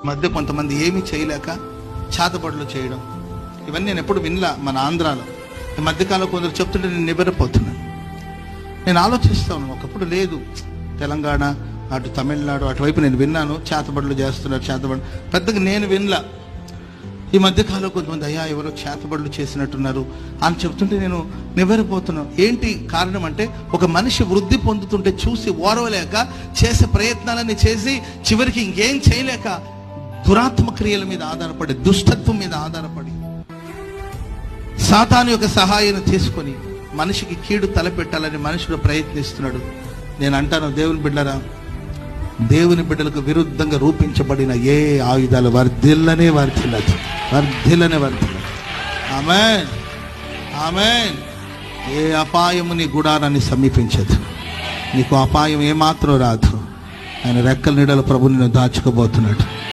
మధ్య కొంతమంది ఏమీ చేయలేక చేతబడులు చేయడం, ఇవన్నీ నేను ఎప్పుడు వినలా మన ఆంధ్రాలో. ఈ మధ్యకాలంలో కొందరు చెప్తుంటే నేను నిబరపోతున్నాను. నేను ఆలోచిస్తాను, ఒకప్పుడు లేదు. తెలంగాణ, అటు తమిళనాడు అటువైపు నేను విన్నాను, చేతబడులు చేస్తున్నారు. చేతబడులు పెద్దగా నేను వినలా. ఈ మధ్యకాలంలో కొంతమంది అయ్యా ఎవరో చేతబడులు చేసినట్టున్నారు అని చెప్తుంటే నేను నివ్వెరపోతున్నాను. ఏంటి కారణం అంటే, ఒక మనిషి వృద్ధి పొందుతుంటే చూసి ఓర్వలేక చేసే ప్రయత్నాలన్నీ చేసి చివరికి ఇంకేం చేయలేక దురాత్మ క్రియల మీద ఆధారపడి, దుష్టత్వం మీద ఆధారపడి, సాతాను యొక్క సహాయాన్ని తీసుకొని మనిషికి కీడు తలపెట్టాలని మనుషుడు ప్రయత్నిస్తున్నాడు. నేను అంటాను, దేవుని బిడ్డరా, దేవుని బిడ్డలకు విరుద్ధంగా రూపించబడిన ఏ ఆయుధాలు వర్ధిల్లనే వర్ధిల్లదు. ఆమేన్, ఆమేన్. ఏ అపాయము నీ గుడారాన్ని సమీపించదు. నీకు అపాయం ఏమాత్రం రాదు. ఆయన రెక్కల నీడల ప్రభు నిన్ను దాచుకోబోతున్నాడు.